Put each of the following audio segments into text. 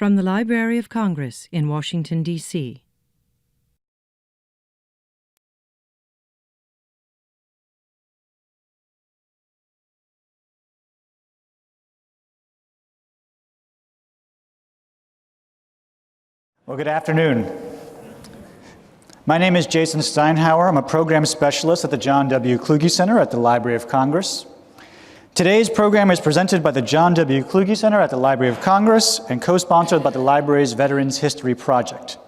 From the Library of Congress in Washington, D.C. Well, good afternoon. My name is Jason Steinhauer. I'm a program specialist at the John W. Kluge Center at the Library of Congress. Today's program is presented by the John W. Kluge Center at the Library of Congress and co-sponsored by the library's Veterans History Project.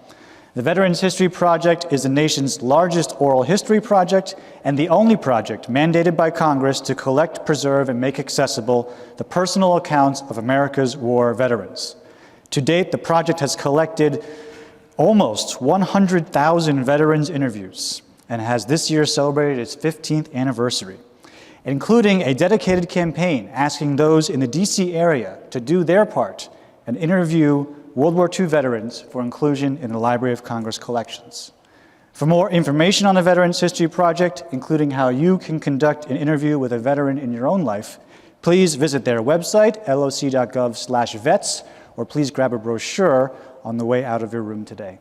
The Veterans History Project is the nation's largest oral history project and the only project mandated by Congress to collect, preserve, and make accessible the personal accounts of America's war veterans. To date, the project has collected almost 100,000 veterans interviews and has this year celebrated its 15th anniversary, including a dedicated campaign asking those in the DC area to do their part and interview World War II veterans for inclusion in the Library of Congress collections. For more information on the Veterans History Project, including how you can conduct an interview with a veteran in your own life, please visit their website, loc.gov/vets, or please grab a brochure on the way out of your room today.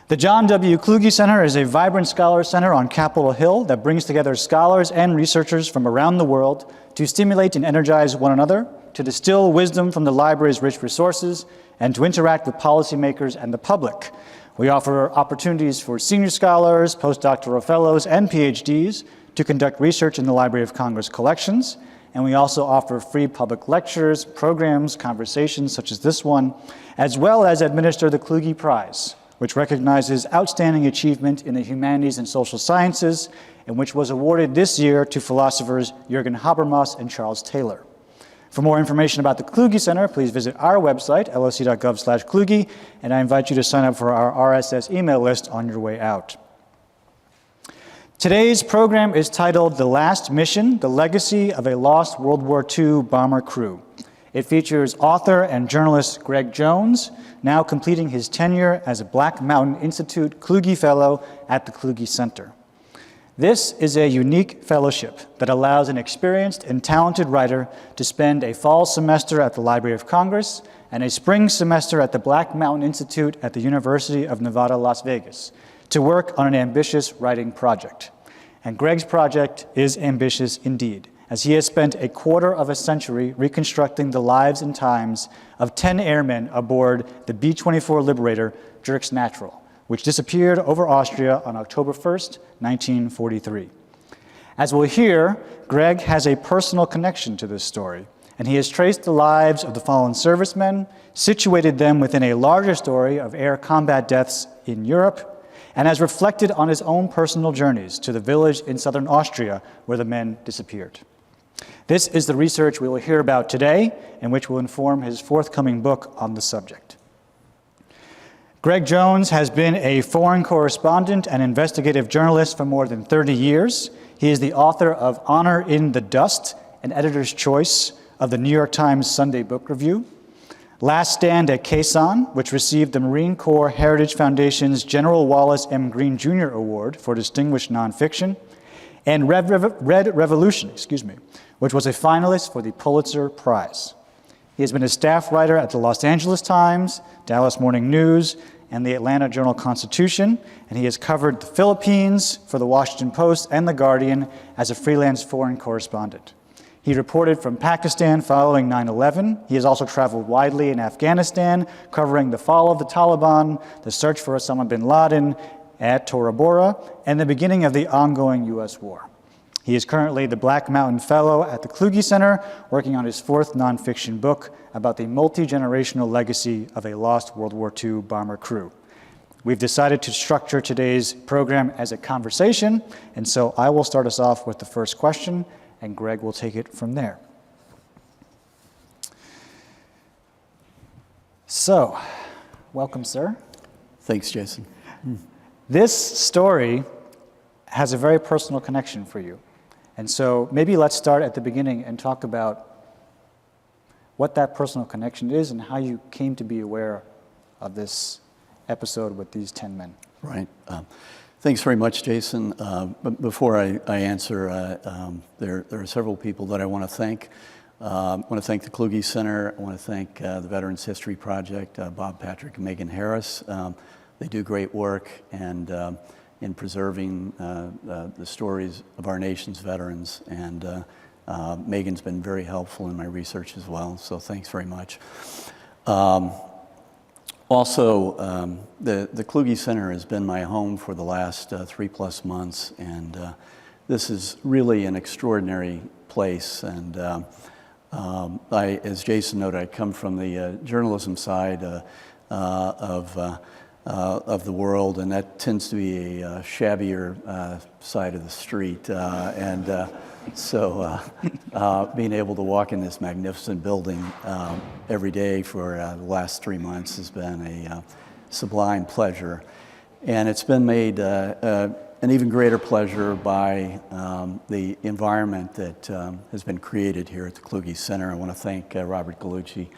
The John W. Kluge Center is a vibrant scholar center on Capitol Hill that brings together scholars and researchers from around the world to stimulate and energize one another, to distill wisdom from the library's rich resources, and to interact with policymakers and the public. We offer opportunities for senior scholars, postdoctoral fellows, and PhDs to conduct research in the Library of Congress collections. And we also offer free public lectures, programs, conversations such as this one, as well as administer the Kluge Prize, which recognizes outstanding achievement in the humanities and social sciences, and which was awarded this year to philosophers Jürgen Habermas and Charles Taylor. For more information about the Kluge Center, please visit our website, loc.gov/Kluge, and I invite you to sign up for our RSS email list on your way out. Today's program is titled The Last Mission, The Legacy of a Lost World War II Bomber Crew. It features author and journalist Gregg Jones, now completing his tenure as a Black Mountain Institute Kluge Fellow at the Kluge Center. This is a unique fellowship that allows an experienced and talented writer to spend a fall semester at the Library of Congress and a spring semester at the Black Mountain Institute at the University of Nevada, Las Vegas, to work on an ambitious writing project. And Gregg's project is ambitious indeed, as he has spent a quarter of a century reconstructing the lives and times of 10 airmen aboard the B-24 Liberator, Jerks Natural, which disappeared over Austria on October 1st, 1943. As we'll hear, Gregg has a personal connection to this story, and he has traced the lives of the fallen servicemen, situated them within a larger story of air combat deaths in Europe, and has reflected on his own personal journeys to the village in southern Austria where the men disappeared. This is the research we will hear about today, and which will inform his forthcoming book on the subject. Gregg Jones has been a foreign correspondent and investigative journalist for more than 30 years. He is the author of Honor in the Dust, an editor's choice of the New York Times Sunday Book Review, Last Stand at Quezon, which received the Marine Corps Heritage Foundation's General Wallace M. Green Jr. Award for Distinguished Nonfiction, and Red Revolution, which was a finalist for the Pulitzer Prize. He has been a staff writer at the Los Angeles Times, Dallas Morning News, and the Atlanta Journal-Constitution, and he has covered the Philippines for the Washington Post and the Guardian as a freelance foreign correspondent. He reported from Pakistan following 9/11. He has also traveled widely in Afghanistan, covering the fall of the Taliban, the search for Osama bin Laden at Tora Bora, and the beginning of the ongoing U.S. war. He is currently the Black Mountain Fellow at the Kluge Center, working on his fourth nonfiction book about the multi-generational legacy of a lost World War II bomber crew. We've decided to structure today's program as a conversation, and so I will start us off with the first question, and Gregg will take it from there. So, welcome, sir. Thanks, Jason. This story has a very personal connection for you. And so maybe let's start at the beginning and talk about what that personal connection is and how you came to be aware of this episode with these 10 men. Right. Thanks very much, Jason. But before I answer, there are several people that I want to thank. I want to thank the Kluge Center. I want to thank the Veterans History Project, Bob Patrick and Megan Harris. They do great work and in preserving the stories of our nation's veterans. And Megan's been very helpful in my research as well, so thanks very much. Also, the Kluge Center has been my home for the last 3+ months, and this is really an extraordinary place. And as Jason noted, I come from the journalism side of the world, and that tends to be a shabbier side of the street. So being able to walk in this magnificent building every day for the last 3 months has been a sublime pleasure. And it's been made an even greater pleasure by the environment that has been created here at the Kluge Center. I want to thank Robert Gallucci,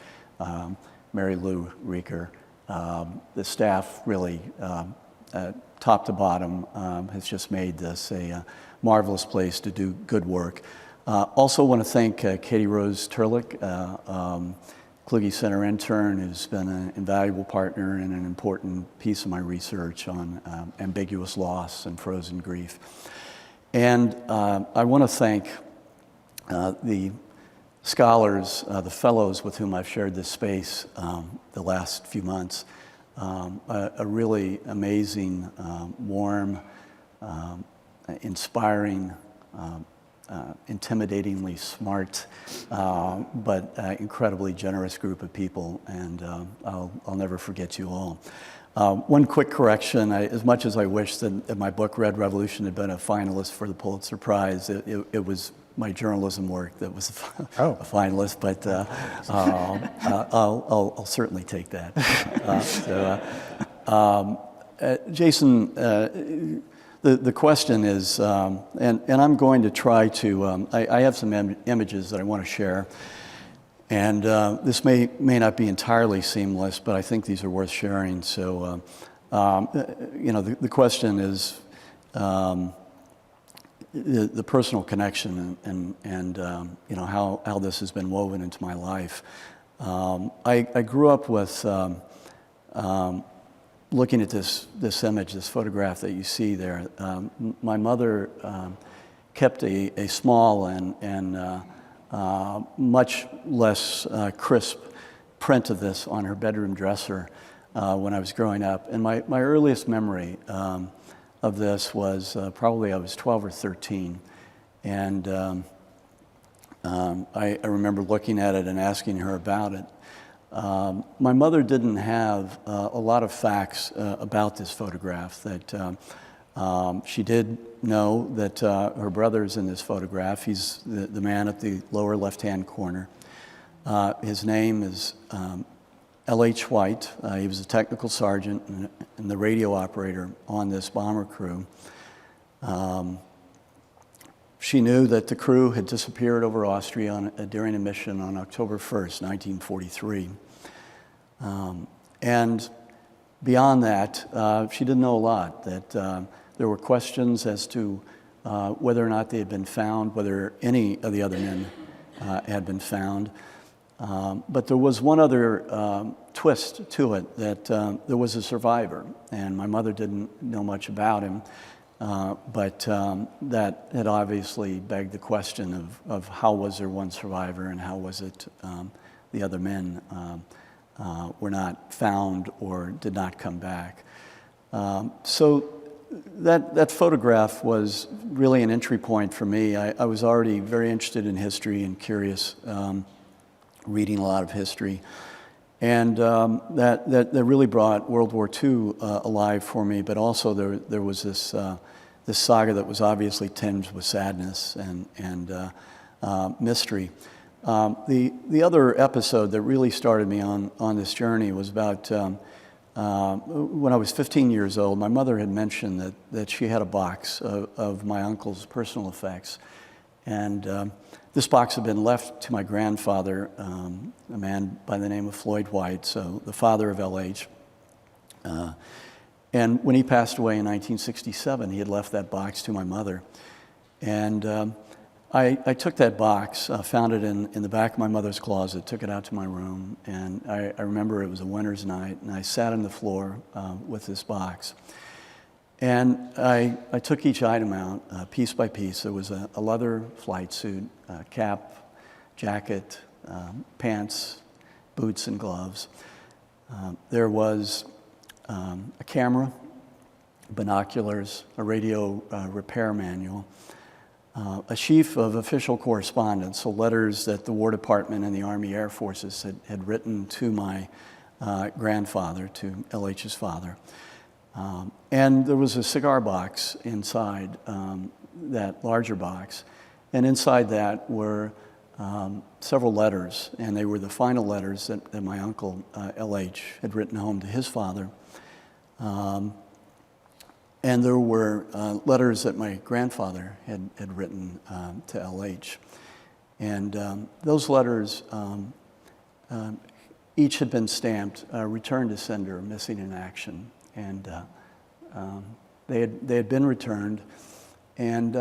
Mary Lou Rieker. The staff really, top to bottom, has just made this a marvelous place to do good work. Also want to thank Katie Rose Turlick, Kluge Center intern, who's been an invaluable partner and an important piece of my research on ambiguous loss and frozen grief. And I want to thank the scholars, the fellows with whom I've shared this space the last few months. A really amazing, warm, inspiring, intimidatingly smart, but incredibly generous group of people, and I'll never forget you all. One quick correction, as much as I wish that my book, Red Revolution, had been a finalist for the Pulitzer Prize, it was my journalism work that was a finalist, but I'll certainly take that. Jason, the question is, and I'm going to try to, I have some images that I want to share, and this may not be entirely seamless, but I think these are worth sharing. So, the question is the personal connection and how this has been woven into my life. I grew up with looking at this image, this photograph that you see there. My mother kept a small and much less crisp print of this on her bedroom dresser when I was growing up. And my earliest memory of this was probably I was 12 or 13. And I remember looking at it and asking her about it. My mother didn't have a lot of facts about this photograph. That she did know that her brother's in this photograph. He's the man at the lower left-hand corner. His name is L.H. White. He was a technical sergeant and the radio operator on this bomber crew. She knew that the crew had disappeared over Austria during a mission on October 1st, 1943. And beyond that, she didn't know a lot, that there were questions as to whether or not they had been found, whether any of the other men had been found. But there was one other twist to it, that there was a survivor, and my mother didn't know much about him. But that had obviously begged the question of how was there one survivor and how was it the other men were not found or did not come back. So that photograph was really an entry point for me. I was already very interested in history and curious, reading a lot of history. And that really brought World War II alive for me, but also there was this saga that was obviously tinged with sadness and mystery. The other episode that really started me on this journey was about when I was 15 years old. My mother had mentioned that she had a box of my uncle's personal effects, and this box had been left to my grandfather, a man by the name of Floyd White, so the father of L.H. And when he passed away in 1967, he had left that box to my mother. And I took that box, found it in the back of my mother's closet, took it out to my room, and I remember it was a winter's night, and I sat on the floor with this box. And I took each item out, piece by piece. There was a leather flight suit, cap, jacket, pants, boots, and gloves. There was a camera, binoculars, a radio repair manual, a sheaf of official correspondence, so letters that the War Department and the Army Air Forces had written to my grandfather, to LH's father. And there was a cigar box inside that larger box, and inside that were several letters, and they were the final letters that my uncle, LH, had written home to his father. And there were letters that my grandfather had written to LH. And those letters, each had been stamped, returned to sender, missing in action. And they had been returned and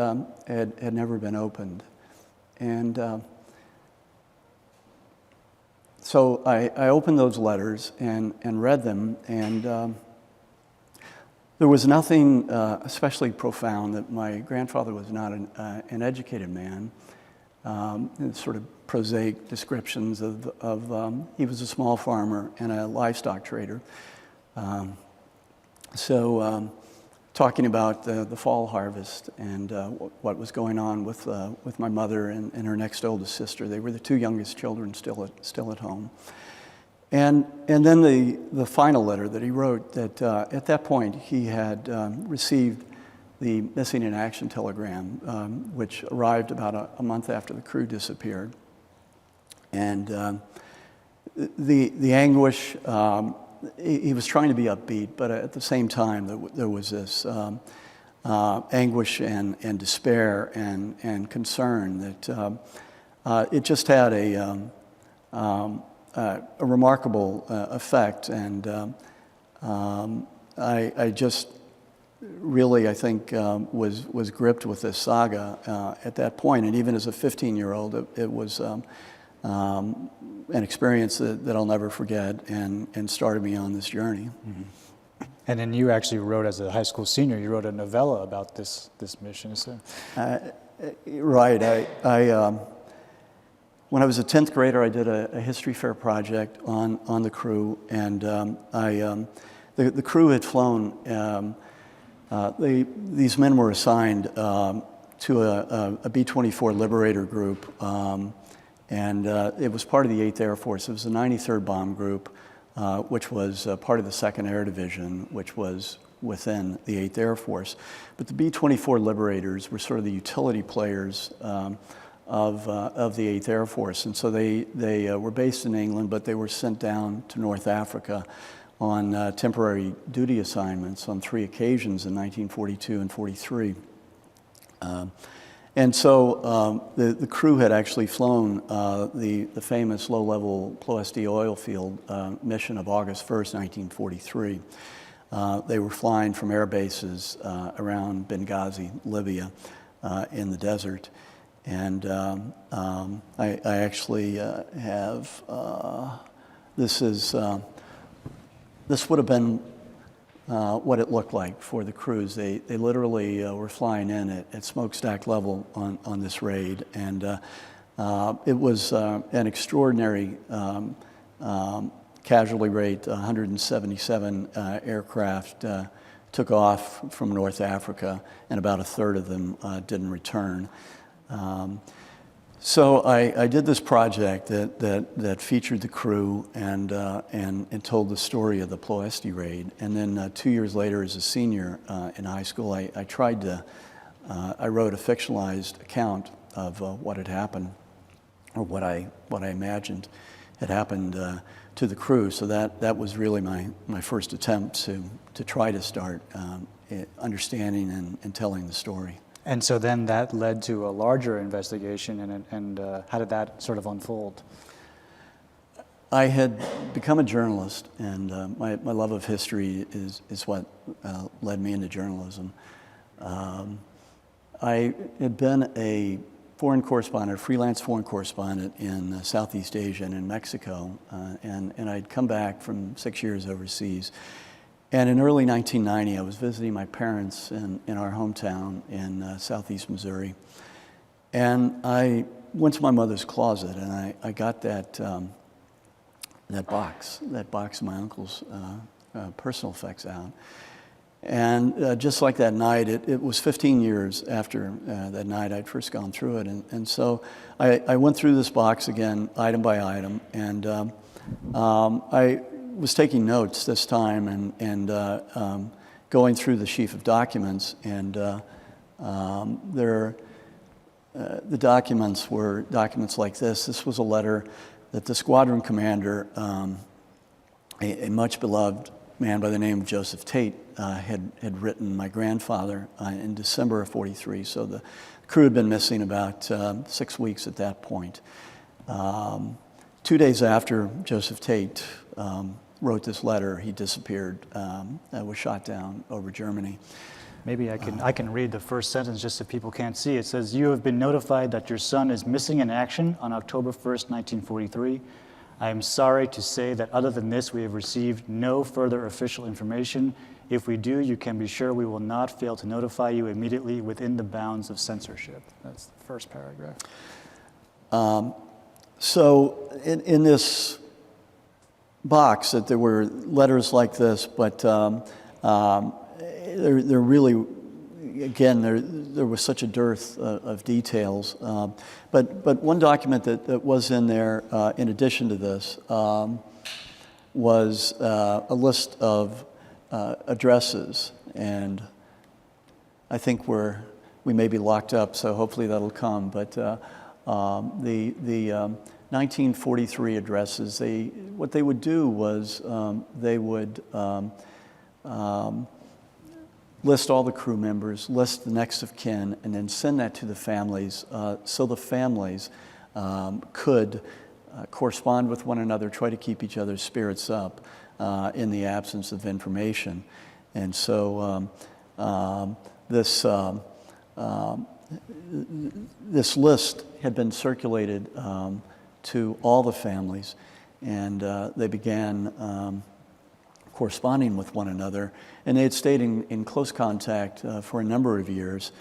had never been opened. And so I opened those letters and read them, and there was nothing especially profound. That my grandfather was not an educated man. Sort of prosaic descriptions of he was a small farmer and a livestock trader. So talking about the fall harvest and what was going on with my mother and her next oldest sister. They were the two youngest children still at home. And then the final letter that he wrote, that at that point he had received the missing in action telegram, which arrived about a month after the crew disappeared. And the anguish, he was trying to be upbeat, but at the same time there was this anguish and despair and concern that it just had a remarkable effect. And I just really, I think, was gripped with this saga at that point. And even as a 15-year-old, it was an experience that I'll never forget and started me on this journey. Mm-hmm. And then you actually wrote, as a high school senior, you wrote a novella about this mission. So. Right. When I was a 10th grader, I did a history fair project on the crew, and the crew had flown. These men were assigned to a B-24 Liberator group, and it was part of the 8th Air Force. It was the 93rd Bomb Group, which was part of the 2nd Air Division, which was within the 8th Air Force. But the B-24 Liberators were sort of the utility players of the 8th Air Force. And so they were based in England, but they were sent down to North Africa on temporary duty assignments on 3 occasions in 1942 and 43. And so the crew had actually flown the famous low-level Ploiesti oil field mission of August 1st, 1943. They were flying from air bases around Benghazi, Libya, in the desert. And I actually have, this would have been what it looked like for the crews. They literally were flying in at smokestack level on this raid, and it was an extraordinary casualty rate. 177 aircraft took off from North Africa, and about a third of them didn't return. So I did this project that featured the crew and told the story of the Ploiesti Raid. And then 2 years later, as a senior in high school, I wrote a fictionalized account of what had happened, or what I imagined had happened to the crew. So that was really my first attempt to try to start understanding and telling the story. And so then that led to a larger investigation, and how did that sort of unfold? I had become a journalist, and my love of history is what led me into journalism. I had been a foreign correspondent, a freelance foreign correspondent in Southeast Asia and in Mexico, and I'd come back from 6 years overseas. And in early 1990, I was visiting my parents in our hometown in southeast Missouri. And I went to my mother's closet, and I got that box of my uncle's personal effects out. And just like that night, it was 15 years after that night I'd first gone through it. And so I went through this box again, item by item, and I was taking notes this time and going through the sheaf of documents. And the documents were documents like this. This was a letter that the squadron commander, a much beloved man by the name of Joseph Tate, had written my grandfather in December of '43. So the crew had been missing about 6 weeks at that point. 2 days after Joseph Tate wrote this letter, he disappeared, was shot down over Germany. Maybe I can read the first sentence just so people can't see. It says, "You have been notified that your son is missing in action on October 1st, 1943. I am sorry to say that other than this, we have received no further official information. If we do, you can be sure we will not fail to notify you immediately within the bounds of censorship." That's the first paragraph. So in this box, that there were letters like this, but there really, again, there was such a dearth of details. But one document that was in there, in addition to this, was a list of addresses. And I think we may be locked up, so hopefully that'll come. But the 1943 addresses, what they would do was they would list all the crew members, list the next of kin, and then send that to the families so the families could correspond with one another, try to keep each other's spirits up in the absence of information. And so this list had been circulated to all the families, and they began corresponding with one another, and they had stayed in close contact for a number of years,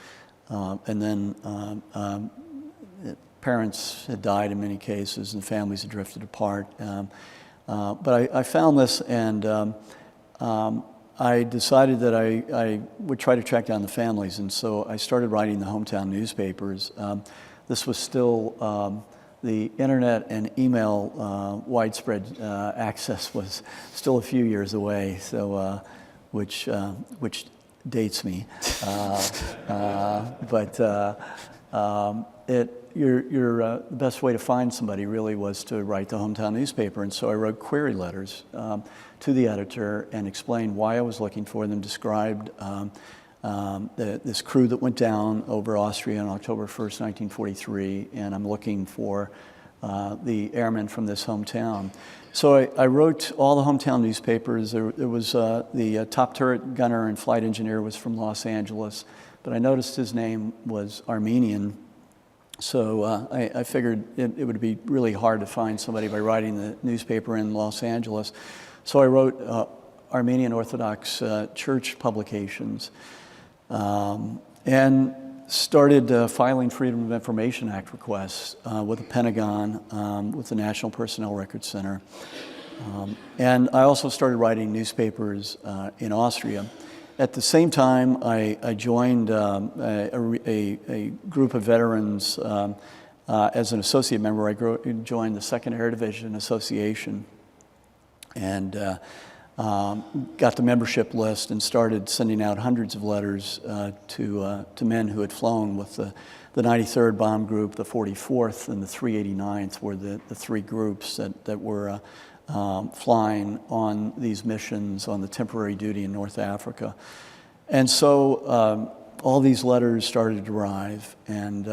and then parents had died in many cases, and families had drifted apart. But I found this, and I decided that I would try to track down the families, and so I started writing the hometown newspapers. This was still the internet and email widespread access was still a few years away, so which dates me. But the best way to find somebody really was to write the hometown newspaper, and so I wrote query letters to the editor and explained why I was looking for them, described this crew that went down over Austria on October 1st, 1943, and I'm looking for the airmen from this hometown. So I wrote all the hometown newspapers. There was the top turret gunner and flight engineer was from Los Angeles, but I noticed his name was Armenian, so I figured it would be really hard to find somebody by writing the newspaper in Los Angeles. So I wrote Armenian Orthodox Church publications, and started filing Freedom of Information Act requests with the Pentagon, with the National Personnel Records Center. And I also started writing newspapers in Austria. At the same time, I joined a group of veterans as an associate member. I joined the 2nd Air Division Association, and got the membership list and started sending out hundreds of letters to men who had flown with the 93rd Bomb Group, the 44th, and the 389th were the three groups that were flying on these missions on the temporary duty in North Africa. And so all these letters started to arrive, and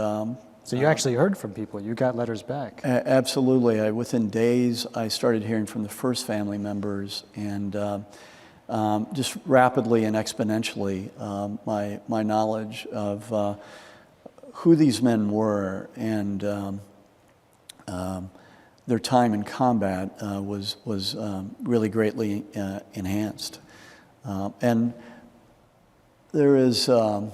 So you actually heard from people. You got letters back. Absolutely. Within days, I started hearing from the first family members, and just rapidly and exponentially, my knowledge of who these men were and their time in combat was really greatly enhanced. And there is I'll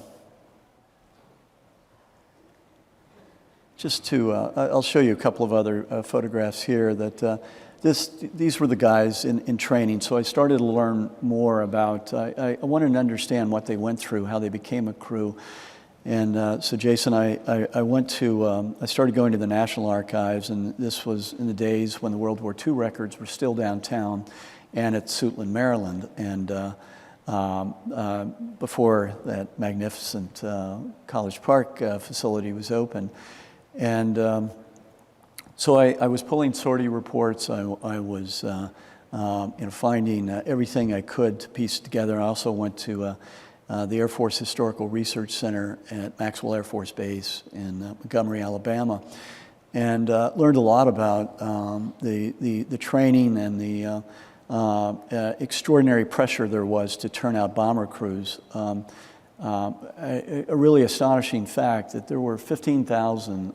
show you a couple of other photographs here that these were the guys in training. So I started to learn more about, I wanted to understand what they went through, how they became a crew. And so Jason, I started going to the National Archives, and this was in the days when the World War II records were still downtown and at Suitland, Maryland. And before that magnificent College Park facility was open. And so I was pulling sortie reports. I was finding everything I could to piece together. I also went to the Air Force Historical Research Center at Maxwell Air Force Base in Montgomery, Alabama, and learned a lot about the training and the extraordinary pressure there was to turn out bomber crews. A really astonishing fact that there were 15,000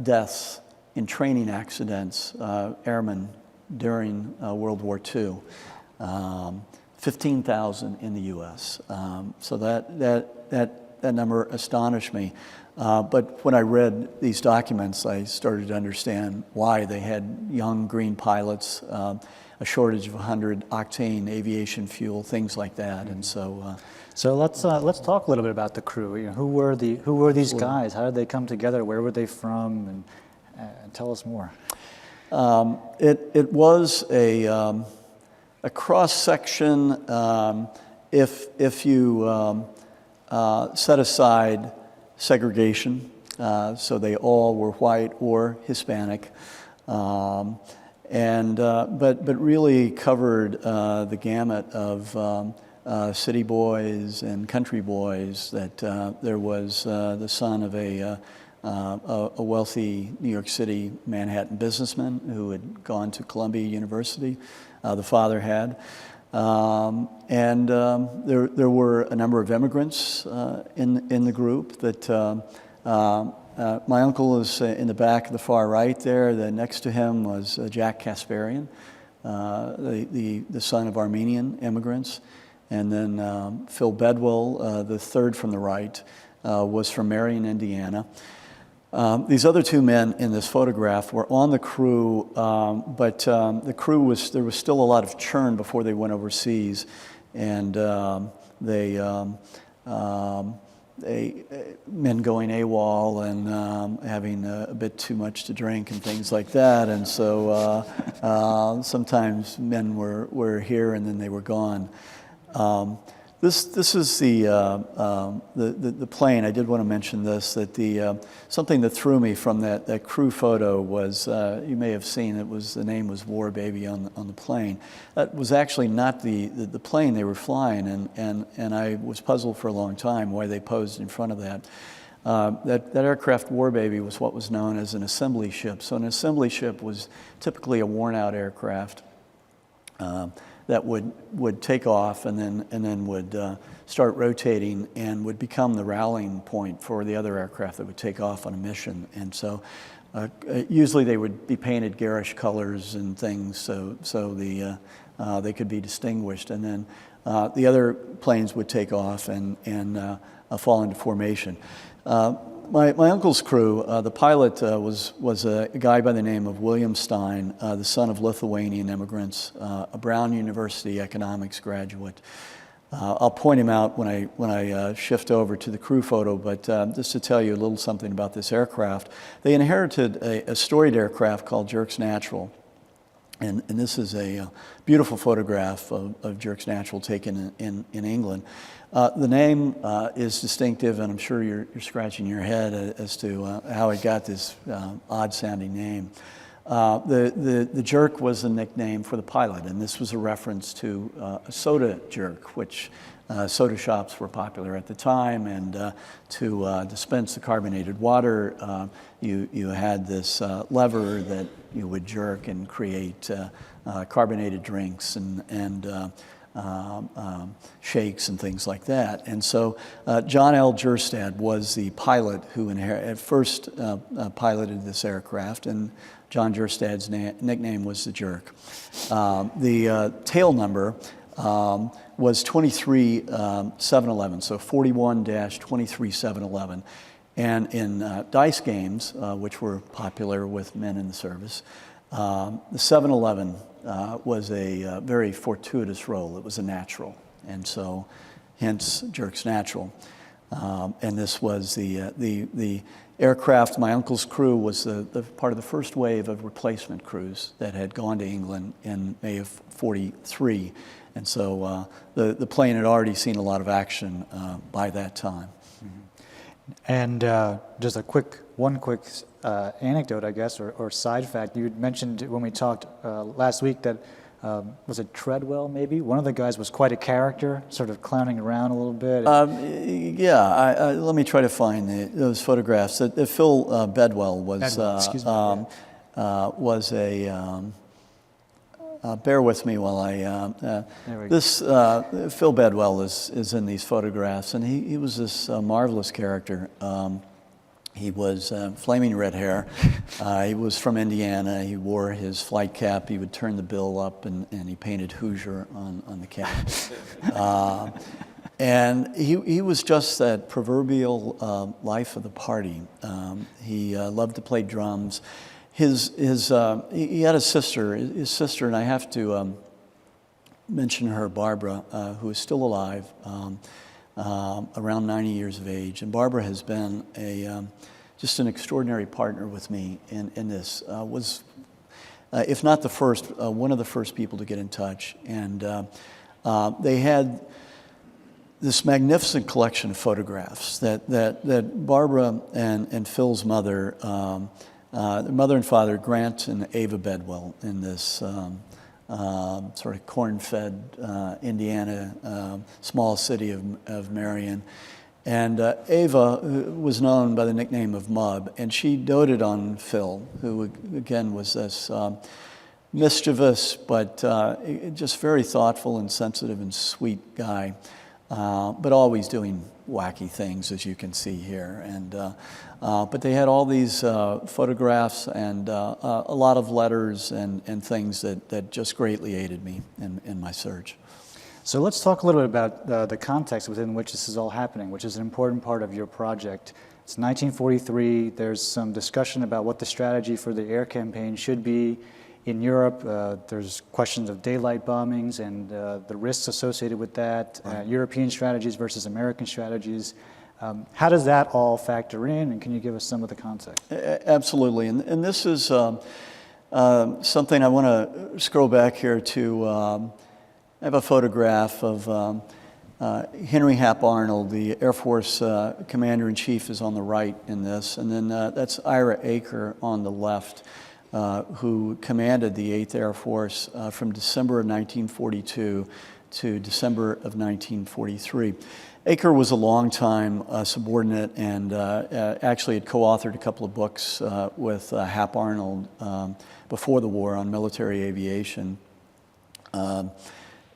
deaths in training accidents, airmen, during World War II. 15,000 in the U.S. So that number astonished me. But when I read these documents, I started to understand why they had young green pilots, a shortage of 100 octane aviation fuel, things like that. And so. So let's talk a little bit about the crew. You know, who were these guys? How did they come together? Where were they from? And tell us more. It was a cross section. If you set aside segregation, so they all were white or Hispanic, but really covered the gamut of city boys and country boys. That there was the son of a wealthy New York City, Manhattan businessman who had gone to Columbia University. The father had. There were a number of immigrants in the group. That my uncle is in the back of the far right there. Next to him was Jack Kasparian, the son of Armenian immigrants. And then Phil Bedwell, the third from the right, was from Marion, Indiana. These other two men in this photograph were on the crew, but the crew there was still a lot of churn before they went overseas, and men going AWOL and having a bit too much to drink and things like that, and so sometimes men were here and then they were gone. This is the plane. I did want to mention this, that something that threw me from that crew photo was, you may have seen, the name was War Baby on the plane. That was actually not the plane they were flying, and I was puzzled for a long time why they posed in front of that. That aircraft, War Baby, was what was known as an assembly ship. So an assembly ship was typically a worn-out aircraft that would take off and then would start rotating and would become the rallying point for the other aircraft that would take off on a mission. And so usually they would be painted garish colors and things so they could be distinguished. And then the other planes would take off and fall into formation. My uncle's crew, the pilot was a guy by the name of William Stein, the son of Lithuanian immigrants, a Brown University economics graduate. I'll point him out when I shift over to the crew photo, but just to tell you a little something about this aircraft. They inherited a storied aircraft called Jerks Natural. And this is a beautiful photograph of Jerks Natural taken in England. The name is distinctive, and I'm sure you're scratching your head as to how it got this odd-sounding name. The jerk was a nickname for the pilot, and this was a reference to a soda jerk, which soda shops were popular at the time, and to dispense the carbonated water, you had this lever that you would jerk and create carbonated drinks, and shakes and things like that. And so John L. Jerstad was the pilot who at first piloted this aircraft, and John Jerstad's nickname was the Jerk. The tail number was 23711, so 41-23711. And in dice games, which were popular with men in the service, the 711 was a very fortuitous role. It was a natural, and so hence Jerk's Natural. And this was the aircraft. My uncle's crew was the part of the first wave of replacement crews that had gone to England in May of '43. And so the plane had already seen a lot of action by that time. And just one quick anecdote, I guess, or side fact. You mentioned when we talked last week that, was it Treadwell maybe? One of the guys was quite a character, sort of clowning around a little bit. Yeah, let me try to find those photographs. Phil Bedwell was, was a... bear with me while Phil Bedwell is in these photographs, and he was this marvelous character. He was flaming red hair. He was from Indiana. He wore his flight cap. He would turn the bill up, and he painted Hoosier on the cap. And he was just that proverbial life of the party. He loved to play drums. He had a sister. His sister, and I have to mention her, Barbara, who is still alive, around 90 years of age. And Barbara has been just an extraordinary partner with me in this. Was, if not the first, one of the first people to get in touch. And they had this magnificent collection of photographs that Barbara and Phil's mother. Their mother and father, Grant and Ava Bedwell, in this sort of corn-fed Indiana small city of Marion. And Ava was known by the nickname of Mub, and she doted on Phil, who again was this mischievous but just very thoughtful and sensitive and sweet guy, but always doing wacky things, as you can see here. And but they had all these photographs and a lot of letters and things that just greatly aided me in my search. So let's talk a little bit about the context within which this is all happening, which is an important part of your project. It's 1943. There's some discussion about what the strategy for the air campaign should be in Europe. There's questions of daylight bombings and the risks associated with that, European strategies versus American strategies. How does that all factor in, and can you give us some of the context? Absolutely, and this is something I want to scroll back here to. I have a photograph of Henry Hap Arnold, the Air Force Commander-in-Chief, is on the right in this, and then that's Ira Aker on the left, who commanded the 8th Air Force from December of 1942 to December of 1943. Aker was a longtime subordinate and actually had co-authored a couple of books with Hap Arnold before the war on military aviation.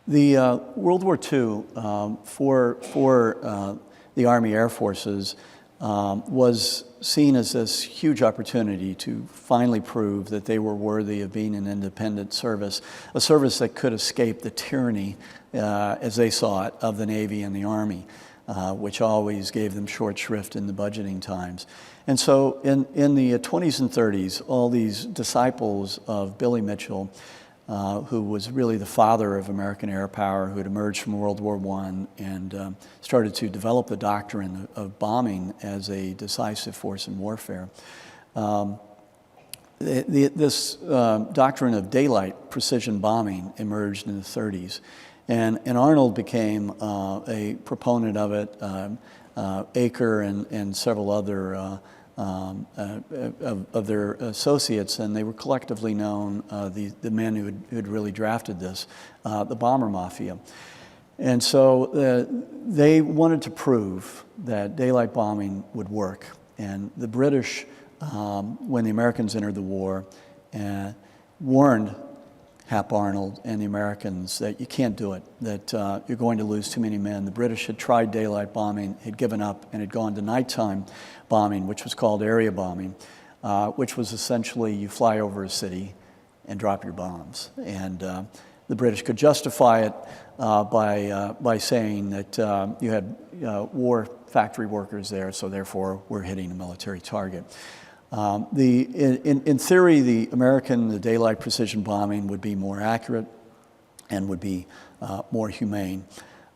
The World War II for the Army Air Forces was seen as this huge opportunity to finally prove that they were worthy of being an independent service, a service that could escape the tyranny, as they saw it, of the Navy and the Army, which always gave them short shrift in the budgeting times. And so in the 20s and 30s, all these disciples of Billy Mitchell, who was really the father of American air power, who had emerged from World War I and started to develop the doctrine of bombing as a decisive force in warfare. This doctrine of daylight precision bombing emerged in the 30s. And Arnold became a proponent of it, Aker and several other of their associates, and they were collectively known, the men who had really drafted this, the Bomber Mafia. And so they wanted to prove that daylight bombing would work. And the British, when the Americans entered the war, warned Hap Arnold and the Americans that you can't do it, that you're going to lose too many men. The British had tried daylight bombing, had given up, and had gone to nighttime bombing, which was called area bombing, which was essentially you fly over a city and drop your bombs. And the British could justify it by saying that you had war factory workers there, so therefore we're hitting a military target. In theory, the daylight precision bombing would be more accurate and would be more humane.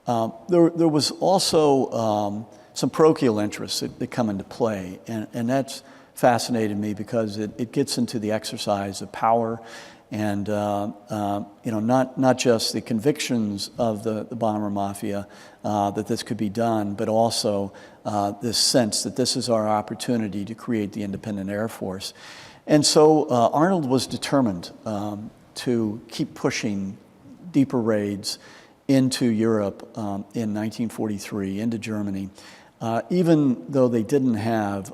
There was also some parochial interests that come into play, and that's fascinated me because it gets into the exercise of power and not just the convictions of the bomber mafia that this could be done, but also this sense that this is our opportunity to create the independent Air Force. And so Arnold was determined to keep pushing deeper raids into Europe in 1943, into Germany, even though they didn't have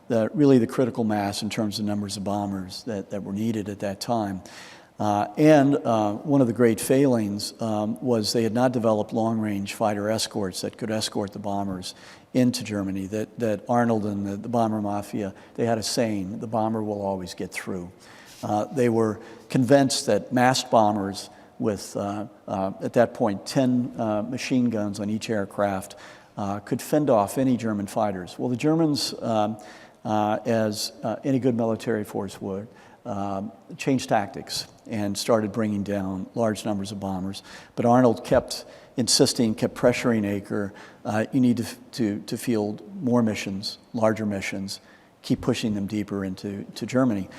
really the critical mass in terms of numbers of bombers that were needed at that time. And one of the great failings was they had not developed long-range fighter escorts that could escort the bombers into Germany, that Arnold and the bomber mafia, they had a saying, the bomber will always get through. They were convinced that massed bombers with, at that point, 10 machine guns on each aircraft could fend off any German fighters. Well, the Germans, as any good military force would, changed tactics and started bringing down large numbers of bombers. But Arnold kept insisting, kept pressuring Acre, you need to field more missions, larger missions, keep pushing them deeper into Germany.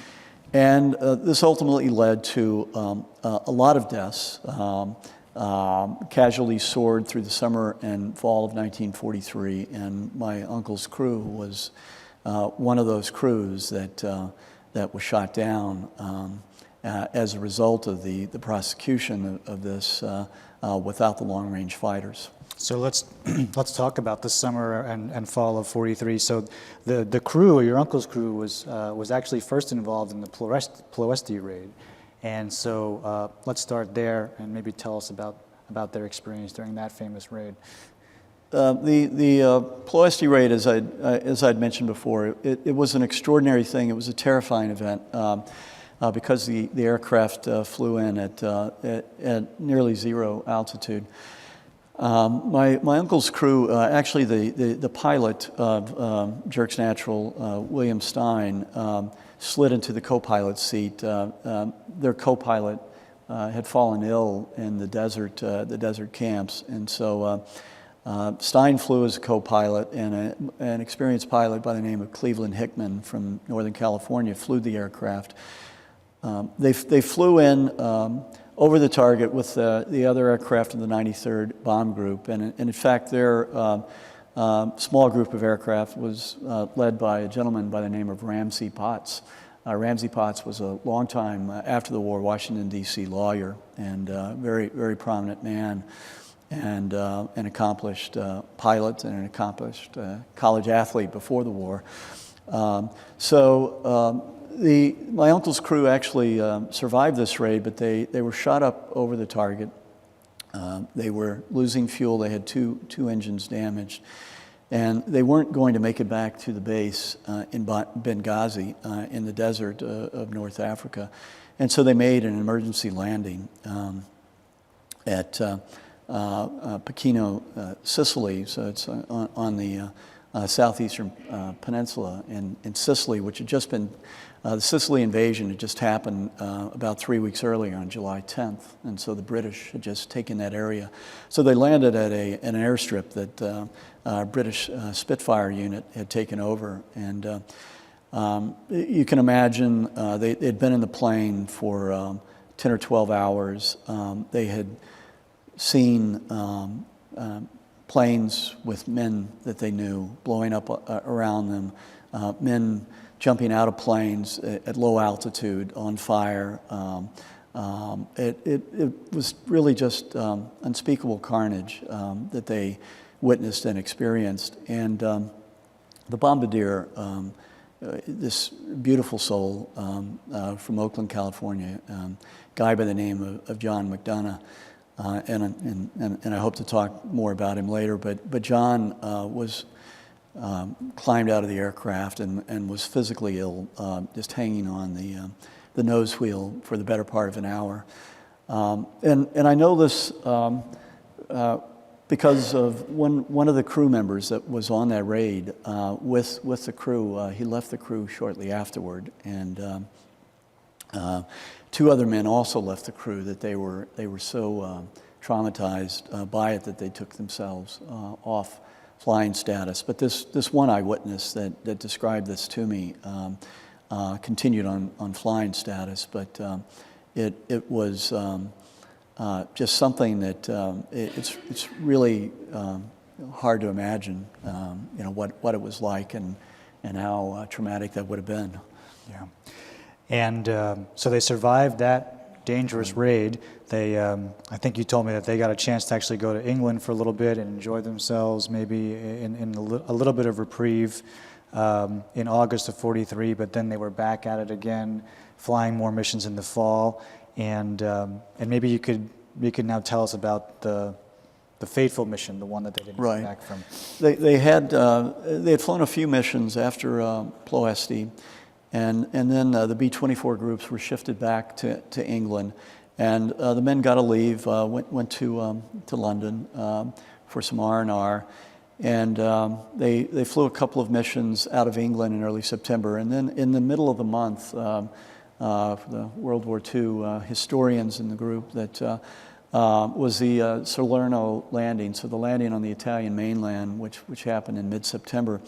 And this ultimately led to a lot of deaths. Casualties soared through the summer and fall of 1943, and my uncle's crew was one of those crews that was shot down as a result of the prosecution of this without the long-range fighters. So let's talk about the summer and fall of '43. So the crew, or your uncle's crew, was actually first involved in the Ploiesti Raid, and so let's start there and maybe tell us about their experience during that famous raid. The Ploiesti Raid, as I'd mentioned before, it was an extraordinary thing. It was a terrifying event because the aircraft flew in at nearly zero altitude. My uncle's crew, actually the pilot of Jerks Natural, William Stein, slid into the co-pilot seat. Their co-pilot had fallen ill in the desert camps, and so Stein flew as a co-pilot, and an experienced pilot by the name of Cleveland Hickman from Northern California flew the aircraft. They flew in over the target with the other aircraft of the 93rd Bomb Group, and in fact their small group of aircraft was led by a gentleman by the name of Ramsey Potts. Ramsey Potts was a long-time, after the war, Washington, D.C. lawyer, and very, very prominent man, and an accomplished pilot and an accomplished college athlete before the war. My uncle's crew actually survived this raid, but they were shot up over the target. They were losing fuel. They had two engines damaged. And they weren't going to make it back to the base in Benghazi in the desert of North Africa. And so they made an emergency landing at Pechino, Sicily. So it's on the southeastern peninsula in Sicily, which had just been, the Sicily invasion had just happened about 3 weeks earlier on July 10th. And so the British had just taken that area. So they landed at an airstrip that British Spitfire unit had taken over. And you can imagine they'd been in the plane for 10 or 12 hours. They had seen planes with men that they knew blowing up around them, men jumping out of planes at low altitude on fire. It was really just unspeakable carnage that they witnessed and experienced. And the bombardier, this beautiful soul from Oakland, California, guy by the name of John McDonough, and I hope to talk more about him later. But John was climbed out of the aircraft and was physically ill, just hanging on the nose wheel for the better part of an hour. And I know this because of one of the crew members that was on that raid with the crew. He left the crew shortly afterward, and two other men also left the crew. That they were so traumatized by it that they took themselves off flying status. But this one eyewitness that described this to me continued on flying status, but it was just something that it's really hard to imagine, what it was like and how traumatic that would have been. Yeah, and so they survived that dangerous raid. They, I think you told me that they got a chance to actually go to England for a little bit and enjoy themselves, maybe in a little bit of reprieve in August of '43. But then they were back at it again, flying more missions in the fall. And maybe you could now tell us about the fateful mission, the one that they didn't come back from. They had flown a few missions after Ploiesti, and then the B-24 groups were shifted back to England, and the men got to leave, went to London for some R&R, and they flew a couple of missions out of England in early September, and then in the middle of the month. For the World War II historians in the group, that was the Salerno landing, so the landing on the Italian mainland, which happened in mid-September.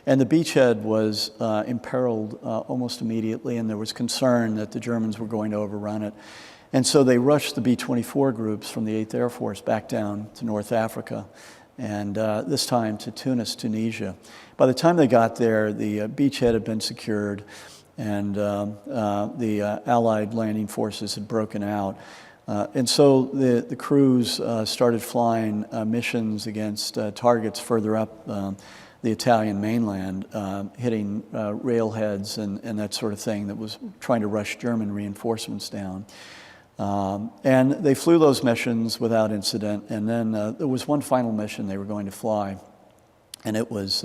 And the beachhead was imperiled almost immediately, and there was concern that the Germans were going to overrun it. And so they rushed the B-24 groups from the 8th Air Force back down to North Africa, and this time to Tunis, Tunisia. By the time they got there, the beachhead had been secured, and the Allied landing forces had broken out. And so the crews started flying missions against targets further up the Italian mainland, hitting railheads and that sort of thing that was trying to rush German reinforcements down. And they flew those missions without incident, and then there was one final mission they were going to fly, and it was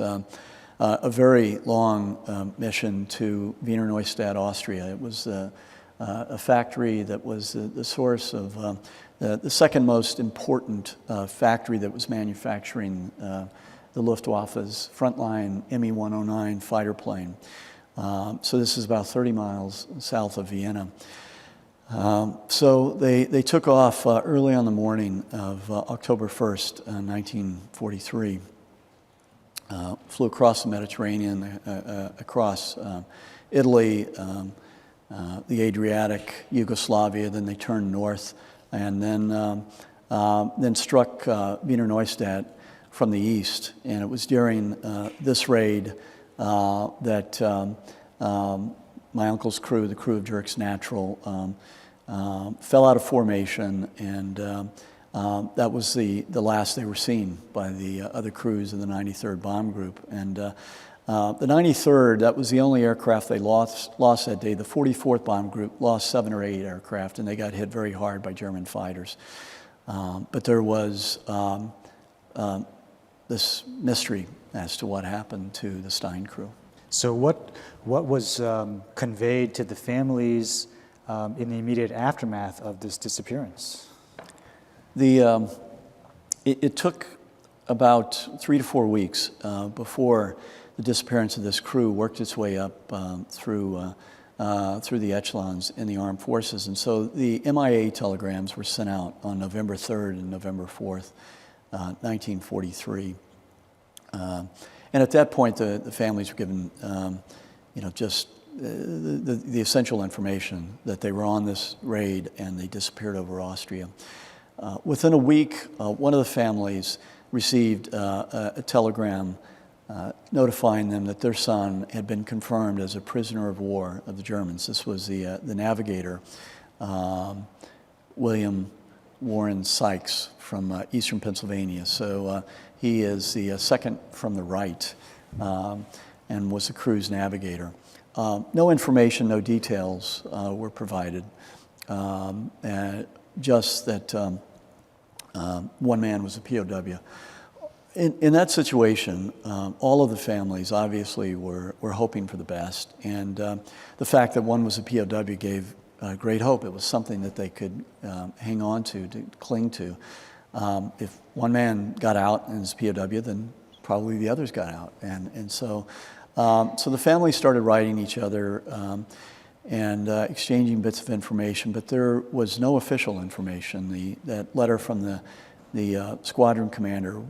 a very long mission to Wiener Neustadt, Austria. It was a factory that was the source of the second most important factory that was manufacturing the Luftwaffe's frontline Me-109 fighter plane. So this is about 30 miles south of Vienna. So they took off early on the morning of October 1st, 1943. Flew across the Mediterranean, across Italy, the Adriatic, Yugoslavia. Then they turned north, and then struck Wiener Neustadt from the east. And it was during this raid that my uncle's crew, the crew of Jerks Natural, fell out of formation, and that was the last they were seen by the other crews of the 93rd Bomb Group. And the 93rd, that was the only aircraft they lost that day. The 44th Bomb Group lost 7 or 8 aircraft, and they got hit very hard by German fighters. But there was this mystery as to what happened to the Stein crew. So what was conveyed to the families in the immediate aftermath of this disappearance? It took about 3 to 4 weeks before the disappearance of this crew worked its way up through the echelons in the armed forces. And so the MIA telegrams were sent out on November 3rd and November 4th, 1943. And at that point, the families were given, just the essential information that they were on this raid and they disappeared over Austria. Within a week, one of the families received a telegram notifying them that their son had been confirmed as a prisoner of war of the Germans. This was the navigator, William Warren Sykes from eastern Pennsylvania. So he is the second from the right and was a crew's navigator. No information, no details were provided. just that one man was a POW. In that situation, all of the families obviously were hoping for the best, and the fact that one was a POW gave great hope. It was something that they could hang on to cling to. If one man got out and was a POW, then probably the others got out, and so the families started writing each other and exchanging bits of information, but there was no official information. That letter from the squadron commander,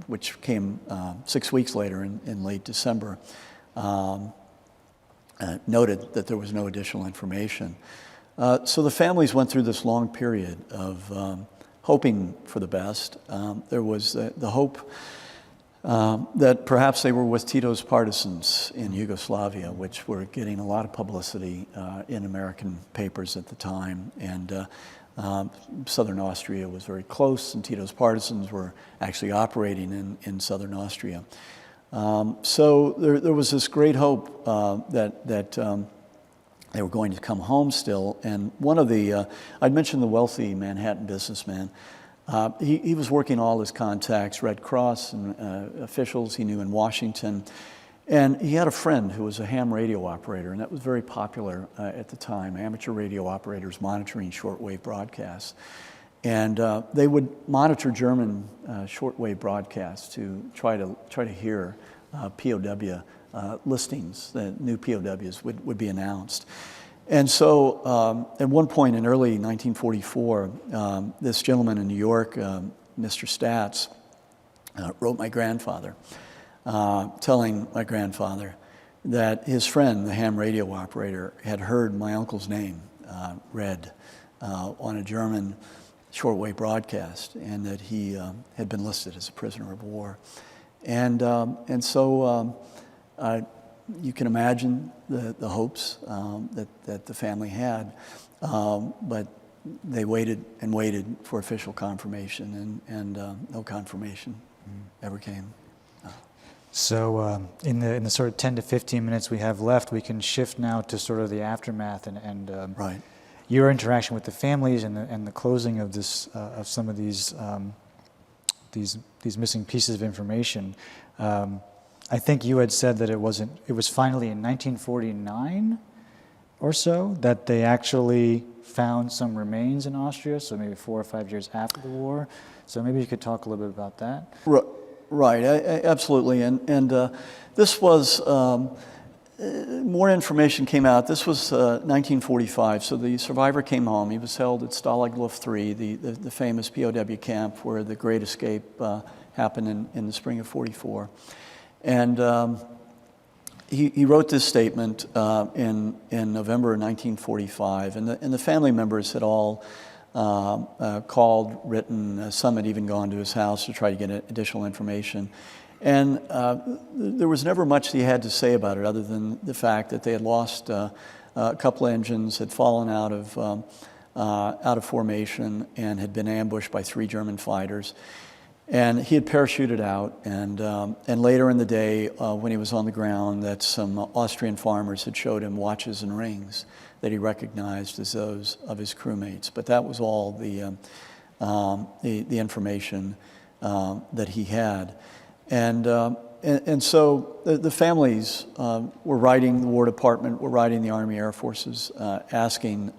which came 6 weeks later in late December, noted that there was no additional information. So the families went through this long period of hoping for the best. There was the hope that perhaps they were with Tito's partisans in Yugoslavia, which were getting a lot of publicity in American papers at the time. And southern Austria was very close, and Tito's partisans were actually operating in southern Austria. So there was this great hope that they were going to come home still. And one of I'd mentioned the wealthy Manhattan businessman. He was working all his contacts, Red Cross and officials he knew in Washington. And he had a friend who was a ham radio operator, and that was very popular at the time, amateur radio operators monitoring shortwave broadcasts. And they would monitor German shortwave broadcasts to try to hear POW listings, that new POWs would be announced. And so at one point in early 1944, this gentleman in New York, Mr. Stats, wrote my grandfather, telling my grandfather that his friend, the ham radio operator, had heard my uncle's name read on a German shortwave broadcast, and that he had been listed as a prisoner of war. And so you can imagine the hopes that the family had, but they waited and waited for official confirmation, and no confirmation ever came. So in the sort of 10 to 15 minutes we have left, we can shift now to sort of the aftermath and Right. your interaction with the families and the closing of this of some of these missing pieces of information. I think you had said that it was finally in 1949 or so that they actually found some remains in Austria, so maybe 4 or 5 years after the war. So maybe you could talk a little bit about that. Right, absolutely. And this was, more information came out. This was 1945, so the survivor came home. He was held at Stalag Luft 3, the famous POW camp where the Great Escape happened in the spring of '44. And he wrote this statement in November of 1945, and the family members had all called, written, some had even gone to his house to try to get additional information. And there was never much he had to say about it other than the fact that they had lost a couple engines, had fallen out of formation, and had been ambushed by 3 German fighters. And he had parachuted out, and later in the day, when he was on the ground, that some Austrian farmers had showed him watches and rings that he recognized as those of his crewmates. But that was all the information that he had. And so the families were writing the War Department, were writing the Army Air Forces, asking.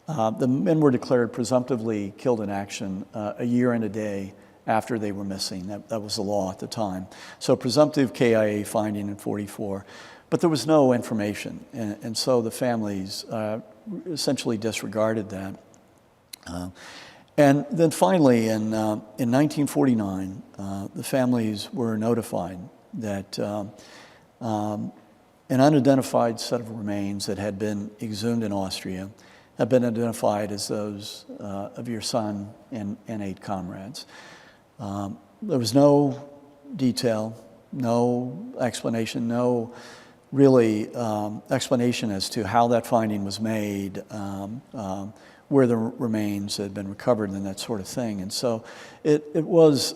The men were declared presumptively killed in action a year and a day after they were missing. That was the law at the time. So presumptive KIA finding in '44. But there was no information, and so the families essentially disregarded that. And then finally, in 1949, the families were notified that an unidentified set of remains that had been exhumed in Austria had been identified as those of your son and 8 comrades. There was no detail, no explanation, no really explanation as to how that finding was made, where the remains had been recovered and that sort of thing. And so it was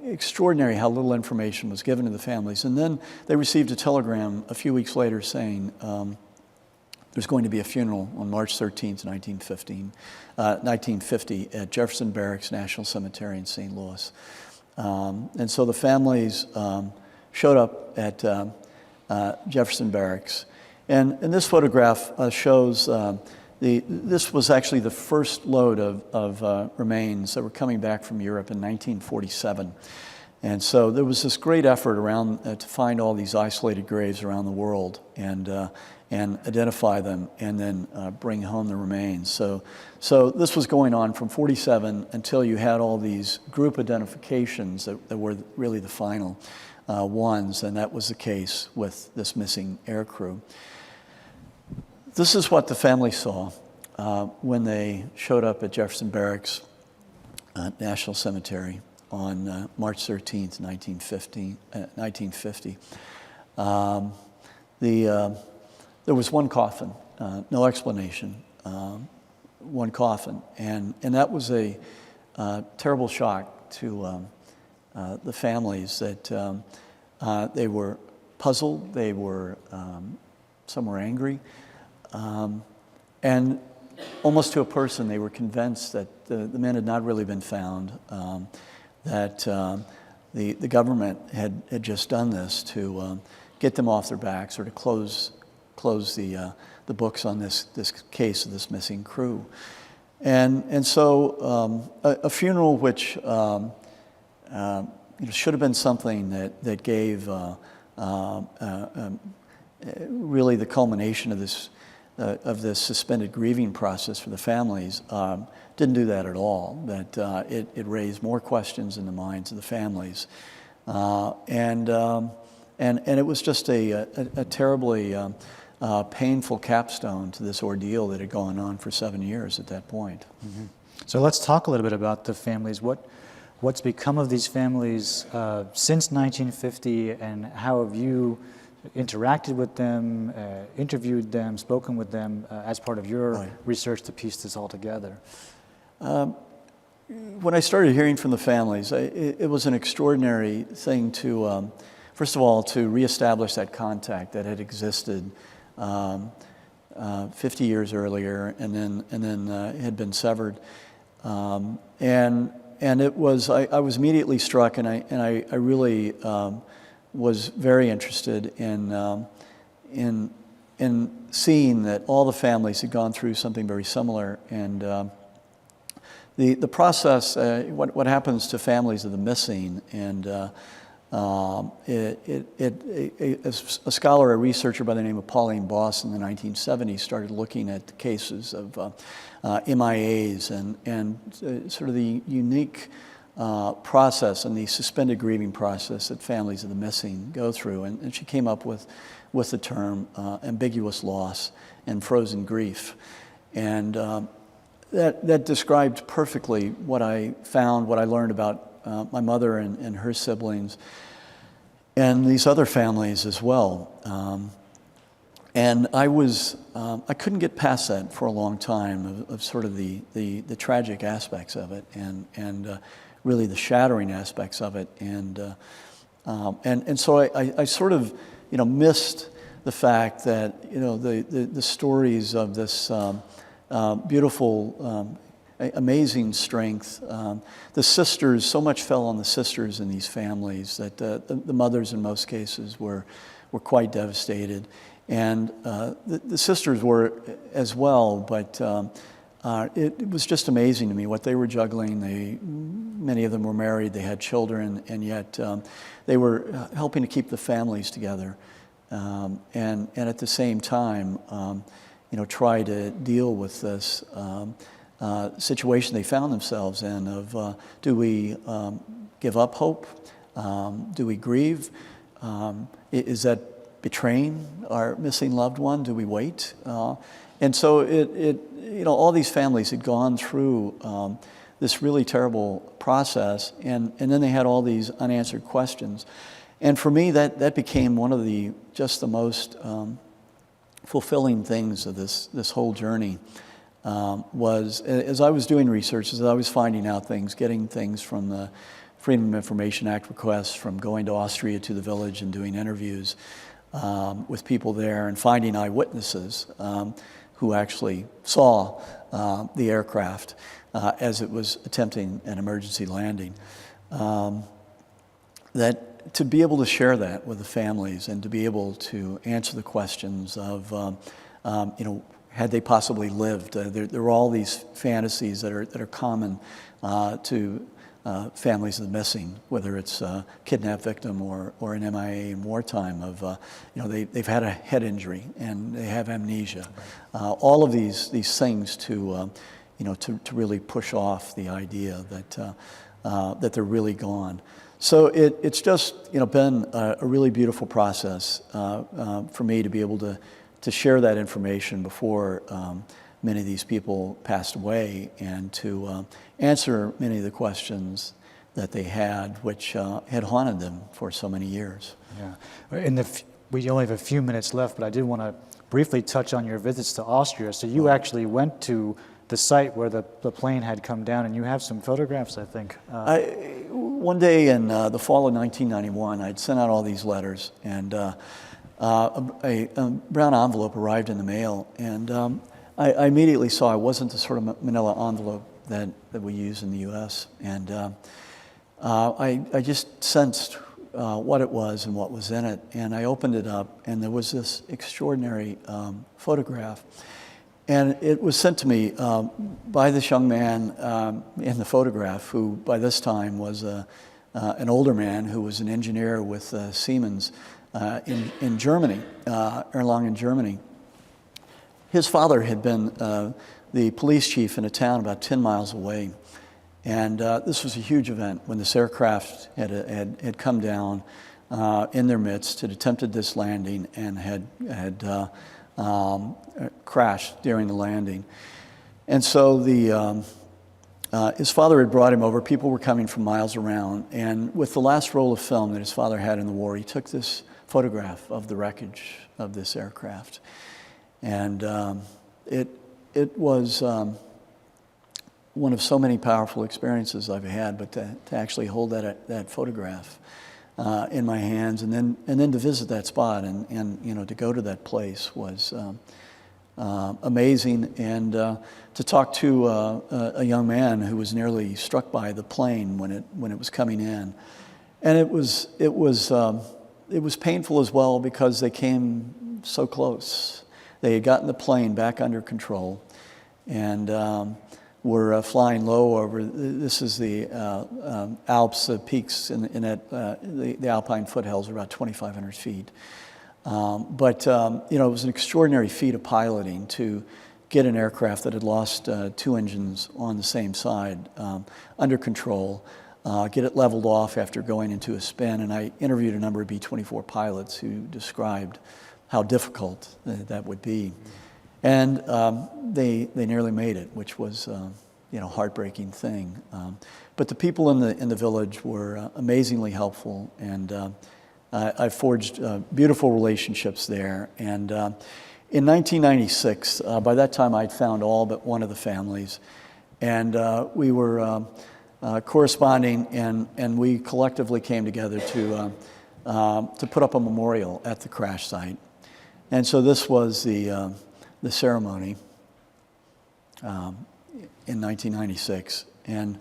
extraordinary how little information was given to the families. And then they received a telegram a few weeks later saying, there's going to be a funeral on March 13th, 1950 at Jefferson Barracks National Cemetery in St. Louis. And so the families showed up at Jefferson Barracks. And this photograph shows this was actually the first load of remains that were coming back from Europe in 1947. And so there was this great effort around to find all these isolated graves around the world and identify them and then bring home the remains. So this was going on from 47 until you had all these group identifications that were really the final ones, and that was the case with this missing air crew. This is what the family saw when they showed up at Jefferson Barracks National Cemetery on March 13th, 1950. There was one coffin, no explanation, one coffin, and that was a terrible shock to the families that they were puzzled, they were, some were angry, and almost to a person they were convinced that the men had not really been found, that the government had just done this to get them off their backs or to close the books on this case of this missing crew. And so a funeral which should have been something that gave really the culmination of this suspended grieving process for the families didn't do that at all. That it raised more questions in the minds of the families, and it was just a terribly painful capstone to this ordeal that had gone on for 7 years at that point. Mm-hmm. So let's talk a little bit about the families. What's become of these families since 1950, and how have you interacted with them, interviewed them, spoken with them as part of your research to piece this all together? When I started hearing from the families, it was an extraordinary thing to, first of all, to reestablish that contact that had existed 50 years earlier, and then had been severed, and it was I was immediately struck, and I really was very interested in seeing that all the families had gone through something very similar, and the process, what happens to families of the missing, and a scholar, a researcher by the name of Pauline Boss in the 1970s started looking at the cases of MIAs and sort of the unique process and the suspended grieving process that families of the missing go through. And she came up with the term ambiguous loss and frozen grief. And that described perfectly what I found, what I learned about my mother and her siblings, and these other families as well. And I couldn't get past that for a long time of sort of the tragic aspects of it, and really the shattering aspects of it, and so I sort of missed the fact that the stories of this beautiful, amazing strength. The sisters, so much fell on the sisters in these families that the mothers in most cases were quite devastated, and the sisters were as well. But it was just amazing to me what they were juggling. Many of them were married, they had children, and yet they were helping to keep the families together, and at the same time, try to deal with this situation they found themselves in of do we give up hope? Do we grieve? Is that betraying our missing loved one? Do we wait? And so all these families had gone through this really terrible process, and then they had all these unanswered questions. And for me, that became one of the most fulfilling things of this whole journey. Was, as I was doing research, as I was finding out things, getting things from the Freedom of Information Act requests, from going to Austria to the village and doing interviews, with people there and finding eyewitnesses who actually saw the aircraft as it was attempting an emergency landing. That to be able to share that with the families and to be able to answer the questions of, had they possibly lived? There are all these fantasies that are common to families of the missing, whether it's a kidnapped victim or an MIA in wartime. They've had a head injury and they have amnesia. All of these things to really push off the idea that they're really gone. So it's just been a really beautiful process for me to be able to share that information before many of these people passed away, and to answer many of the questions that they had, which had haunted them for so many years. Yeah. We only have a few minutes left, but I did want to briefly touch on your visits to Austria. So you actually went to the site where the plane had come down, and you have some photographs, I think. One day in the fall of 1991, I'd sent out all these letters, and a brown envelope arrived in the mail, and I immediately saw it wasn't the sort of manila envelope that we use in the U.S., and I just sensed what it was and what was in it, and I opened it up, and there was this extraordinary photograph. And it was sent to me by this young man in the photograph, who by this time was an older man who was an engineer with Siemens in Germany, Erlangen, in Germany. His father had been the police chief in a town about 10 miles away. And this was a huge event when this aircraft had come down in their midst, had attempted this landing, and had crashed during the landing. And so his father had brought him over. People were coming from miles around. And with the last roll of film that his father had in the war, he took this photograph of the wreckage of this aircraft. And it was one of so many powerful experiences I've had, but to actually hold that photograph in my hands, and then to visit that spot and to go to that place was amazing, and to talk to a young man who was nearly struck by the plane when it was coming in, and it was painful as well because they came so close. They had gotten the plane back under control, and were flying low over. This is the Alps peaks in the Alpine foothills are about 2,500 feet. But it was an extraordinary feat of piloting to get an aircraft that had lost two engines on the same side under control, get it leveled off after going into a spin. And I interviewed a number of B-24 pilots who described how difficult that would be. And they nearly made it, which was heartbreaking thing. But the people in the village were amazingly helpful, and I forged beautiful relationships there. And in 1996, by that time I'd found all but one of the families, and we were corresponding, and we collectively came together to put up a memorial at the crash site. And so this was the ceremony in 1996, and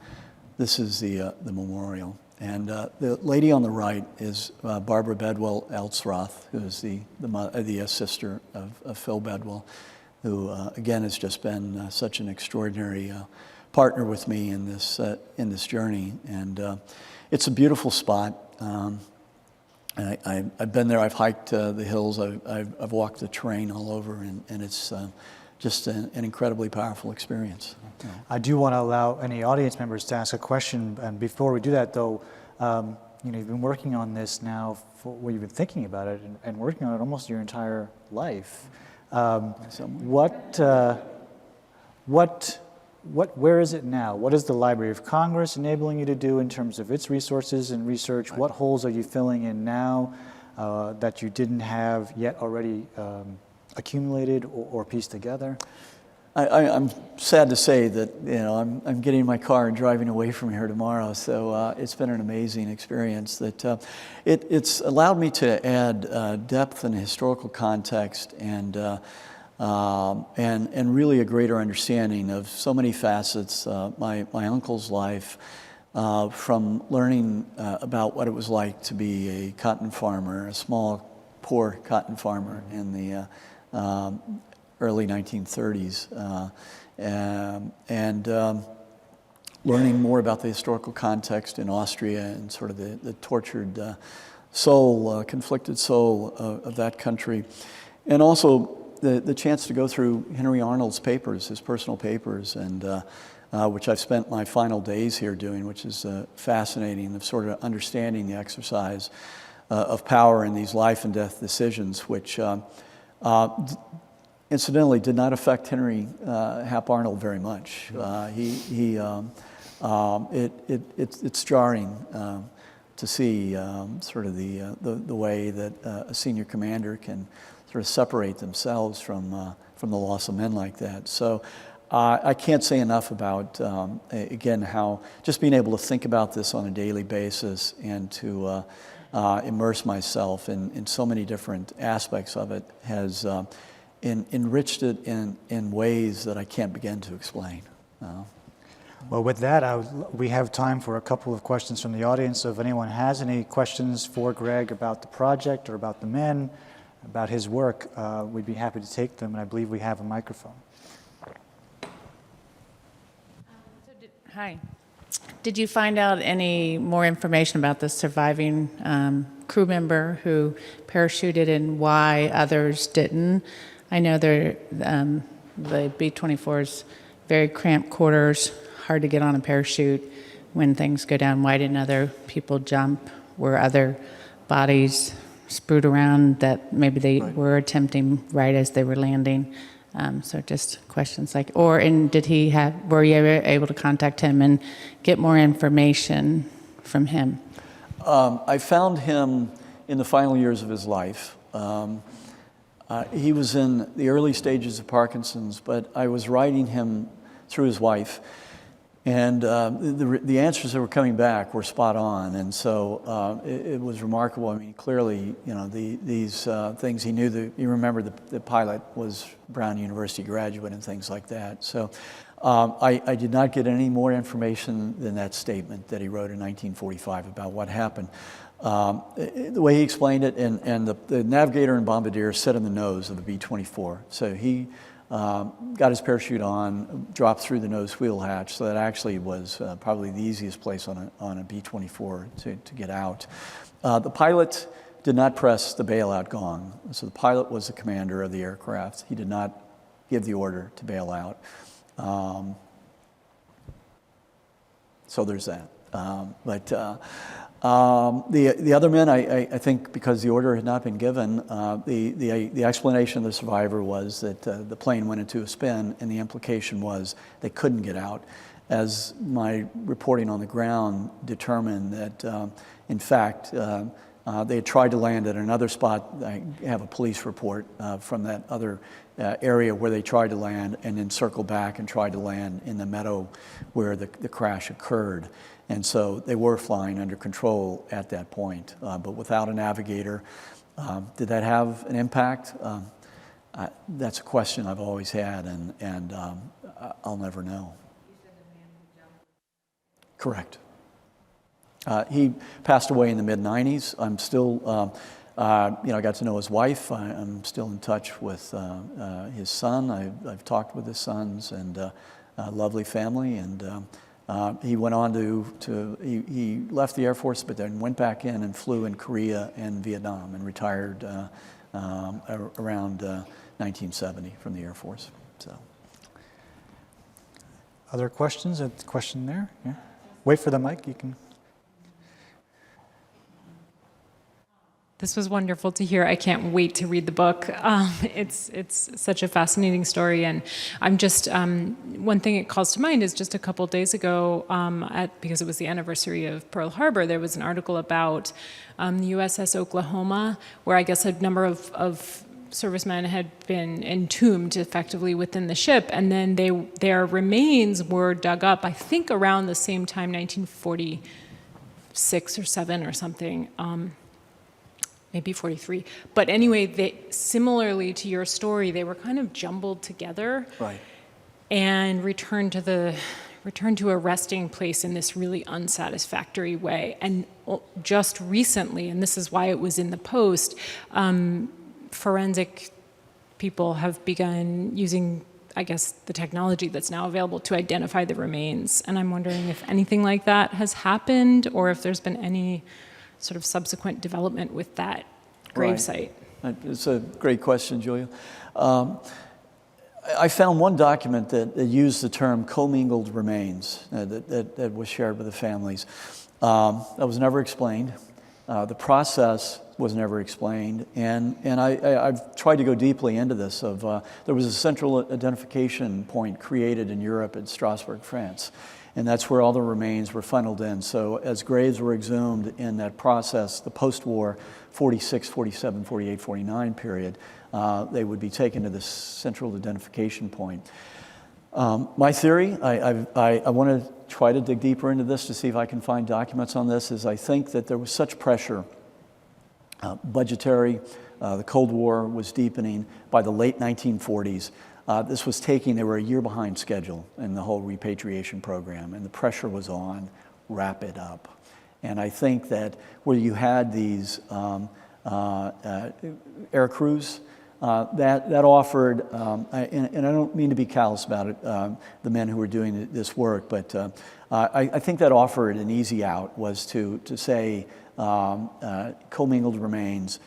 this is the memorial. And the lady on the right is Barbara Bedwell Elsroth, who is the sister of Phil Bedwell, who again has just been such an extraordinary partner with me in this journey. And it's a beautiful spot. I've been there. I've hiked the hills. I've walked the terrain all over, and it's just an incredibly powerful experience. I do want to allow any audience members to ask a question, and before we do that, though, you've been working on this now. You've been thinking about it and working on it almost your entire life. Where is it now? What is the Library of Congress enabling you to do in terms of its resources and research? What holes are you filling in now that you didn't have yet already accumulated or pieced together? I'm sad to say that I'm getting in my car and driving away from here tomorrow. So it's been an amazing experience. That it's allowed me to add depth and historical context and really a greater understanding of so many facets. My uncle's life, from learning about what it was like to be a cotton farmer, a small, poor cotton farmer in the early 1930s, and learning more about the historical context in Austria and sort of the tortured soul, conflicted soul of that country, and also the chance to go through Henry Arnold's papers, his personal papers, and which I've spent my final days here doing, which is fascinating, of sort of understanding the exercise of power in these life and death decisions, which incidentally did not affect Henry Hap Arnold very much. It's jarring to see sort of the way that a senior commander can sort of separate themselves from the loss of men like that. So I can't say enough about, again, how just being able to think about this on a daily basis and to immerse myself in so many different aspects of it has enriched it in ways that I can't begin to explain. Well, with that, we have time for a couple of questions from the audience. So if anyone has any questions for Gregg about the project or about the men, about his work, we'd be happy to take them, and I believe we have a microphone. Hi. Did you find out any more information about the surviving crew member who parachuted and why others didn't? I know the B-24's very cramped quarters, hard to get on a parachute. When things go down, why didn't other people jump? Were other bodies spewed around that maybe they were attempting right as they were landing? So just questions like, were you able to contact him and get more information from him? I found him in the final years of his life. He was in the early stages of Parkinson's, but I was writing him through his wife, and the answers that were coming back were spot on, and so it was remarkable. I mean, clearly, these things he knew. You remember the pilot was Brown University graduate and things like that. So I did not get any more information than that statement that he wrote in 1945 about what happened. The way he explained it, and the navigator and bombardier sat in the nose of the B-24. So he got his parachute on, dropped through the nose wheel hatch, so that actually was probably the easiest place on a B-24 to get out. The pilot did not press the bailout gong. So the pilot was the commander of the aircraft. He did not give the order to bail out. So there's that. The other men, I think, because the order had not been given, the explanation of the survivor was that the plane went into a spin, and the implication was they couldn't get out. As my reporting on the ground determined that, in fact, they had tried to land at another spot. I have a police report from that other area where they tried to land, and then circle back and tried to land in the meadow where the crash occurred. And so they were flying under control at that point, but without a navigator. Did that have an impact? That's a question I've always had, and I'll never know. You said the man who jumped. Correct. He passed away in the mid-'90s. I'm still, I got to know his wife. I'm still in touch with his son. I've talked with his sons, and a lovely family, and he went on he left the Air Force, but then went back in and flew in Korea and Vietnam and retired around 1970 from the Air Force. So, other questions? A question there? Yeah. Wait for the mic. You can. This was wonderful to hear. I can't wait to read the book. It's such a fascinating story, and I'm just one thing it calls to mind is just a couple of days ago, because it was the anniversary of Pearl Harbor, there was an article about the USS Oklahoma, where I guess a number of servicemen had been entombed effectively within the ship, and then their remains were dug up, I think around the same time, 1946 or 7 or something, maybe 43. But anyway, similarly to your story, they were kind of jumbled together. Right. And returned to a resting place in this really unsatisfactory way. And just recently, and this is why it was in the post, forensic people have begun using, I guess, the technology that's now available to identify the remains. And I'm wondering if anything like that has happened, or if there's been any sort of subsequent development with that gravesite. It's a great question, Julia. I found one document that used the term commingled remains that was shared with the families. That was never explained. The process was never explained. And I've tried to go deeply into this. There was a central identification point created in Europe at Strasbourg, France. And that's where all the remains were funneled in. So as graves were exhumed in that process, the post-war 46, 47, 48, 49 period, they would be taken to this central identification point. My theory, I want to try to dig deeper into this to see if I can find documents on this, is I think that there was such pressure, budgetary, the Cold War was deepening by the late 1940s. They were a year behind schedule in the whole repatriation program, and the pressure was on, wrap it up. And I think that where you had these air crews, that offered, and I don't mean to be callous about it, the men who were doing this work, but I think that offered an easy out, was to say commingled remains,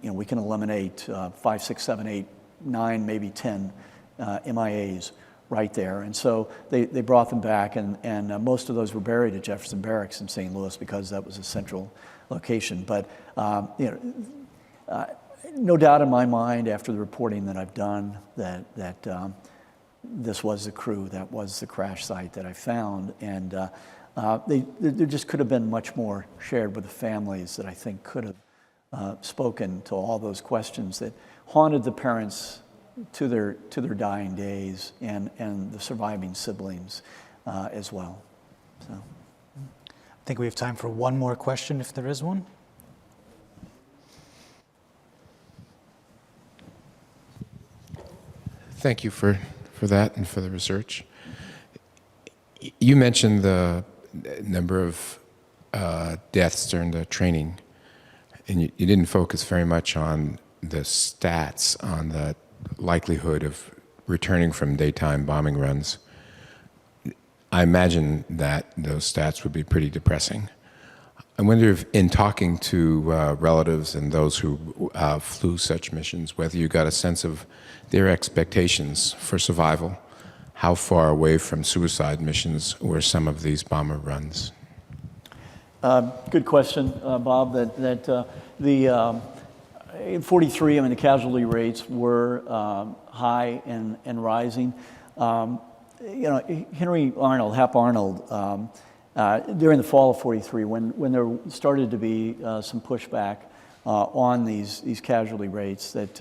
we can eliminate 5, 6, 7, 8, 9, maybe 10 MIAs right there. And so they brought them back, and most of those were buried at Jefferson Barracks in St. Louis because that was a central location. But no doubt in my mind, after the reporting that I've done, that this was the crew, that was the crash site that I found, and there just could have been much more shared with the families that I think could have spoken to all those questions that haunted the parents to their dying days, and the surviving siblings as well. So, I think we have time for one more question, if there is one. Thank you for that and for the research. You mentioned the number of deaths during the training, and you didn't focus very much on the stats, on the likelihood of returning from daytime bombing runs. I imagine that those stats would be pretty depressing. I wonder if, in talking to relatives and those who flew such missions, whether you got a sense of their expectations for survival, how far away from suicide missions were some of these bomber runs? Good question, Bob. In 43, the casualty rates were high and rising. Henry Arnold, Hap Arnold, during the fall of 43, when there started to be some pushback on these casualty rates, that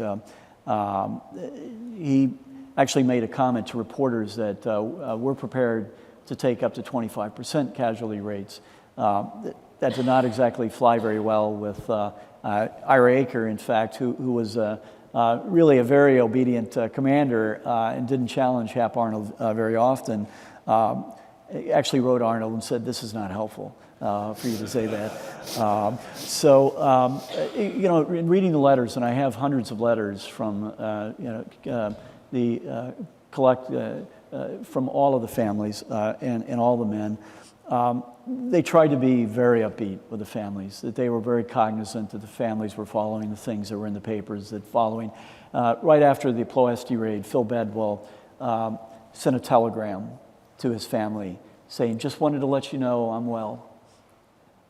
he actually made a comment to reporters that we're prepared to take up to 25% casualty rates. That did not exactly fly very well with Ira Aker, in fact, who was really a very obedient commander and didn't challenge Hap Arnold very often. Actually wrote Arnold and said, "This is not helpful for you to say that." In reading the letters, and I have hundreds of letters from from all of the families and all the men. They tried to be very upbeat with the families, that they were very cognizant that the families were following the things that were in the papers, that following. Right after the Ploiesti Raid, Phil Bedwell sent a telegram to his family saying, "Just wanted to let you know I'm well."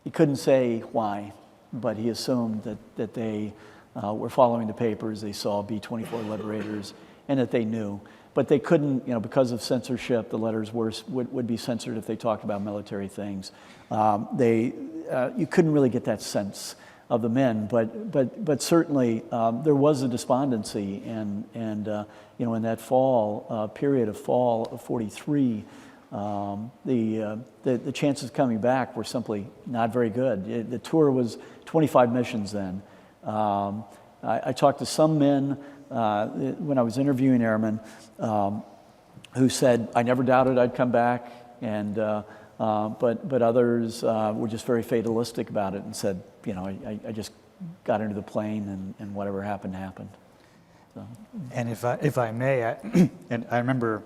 He couldn't say why, but he assumed that they were following the papers, they saw B-24 Liberators, and that they knew. But they couldn't, because of censorship, the letters would be censored if they talked about military things. You couldn't really get that sense of the men, but certainly there was a despondency, and you know, in that fall period of fall of '43, the chances of coming back were simply not very good. The tour was 25 missions then. I talked to some men when I was interviewing airmen who said, I never doubted I'd come back, and but others were just very fatalistic about it and said, you know, I just got into the plane and whatever happened happened. So. And if I may, and I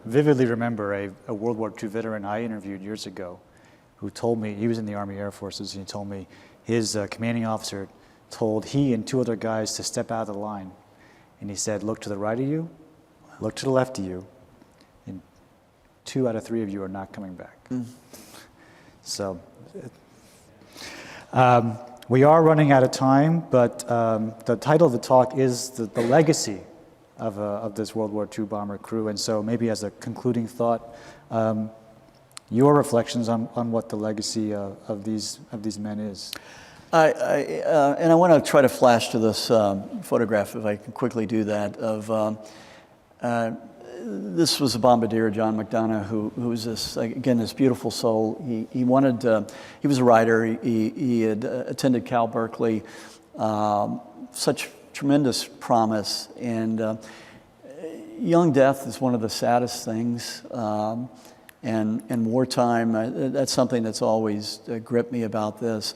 vividly remember a World War II veteran I interviewed years ago who told me, he was in the Army Air Forces, and he told me his commanding officer told he and 2 other guys to step out of the line. And he said, look to the right of you, look to the left of you, and 2 out of 3 of you are not coming back. So we are running out of time, but the title of the talk is the legacy of this World War II bomber crew. And so maybe as a concluding thought, your reflections on what the legacy of these men is. And I want to try to flash to this photograph, if I can quickly do that, of this was a bombardier, John McDonough, who was this, again, this beautiful soul. He wanted, he was a writer, he had attended Cal Berkeley, such tremendous promise, and young death is one of the saddest things, and wartime, that's something that's always gripped me about this.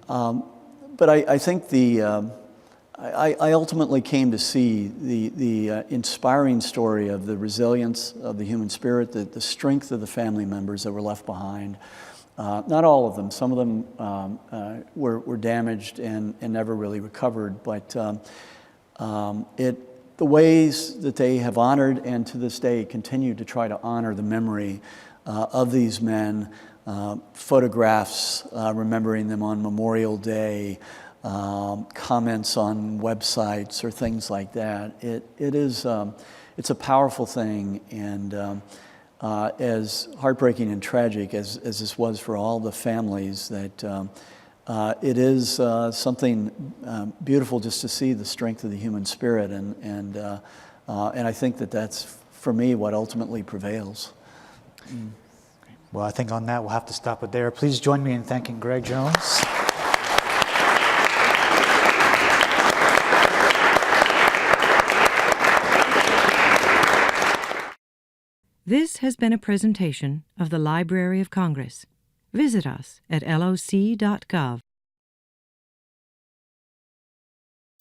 But I think I ultimately came to see the inspiring story of the resilience of the human spirit, the strength of the family members that were left behind. Not all of them. Some of them were damaged and never really recovered. But the ways that they have honored and to this day continue to try to honor the memory of these men. Photographs remembering them on Memorial Day, comments on websites or things like that. It's a powerful thing, and as heartbreaking and tragic as this was for all the families, that it is something beautiful just to see the strength of the human spirit, and I think that's for me what ultimately prevails. Well, I think on that we'll have to stop it there. Please join me in thanking Gregg Jones. This has been a presentation of the Library of Congress. Visit us at loc.gov.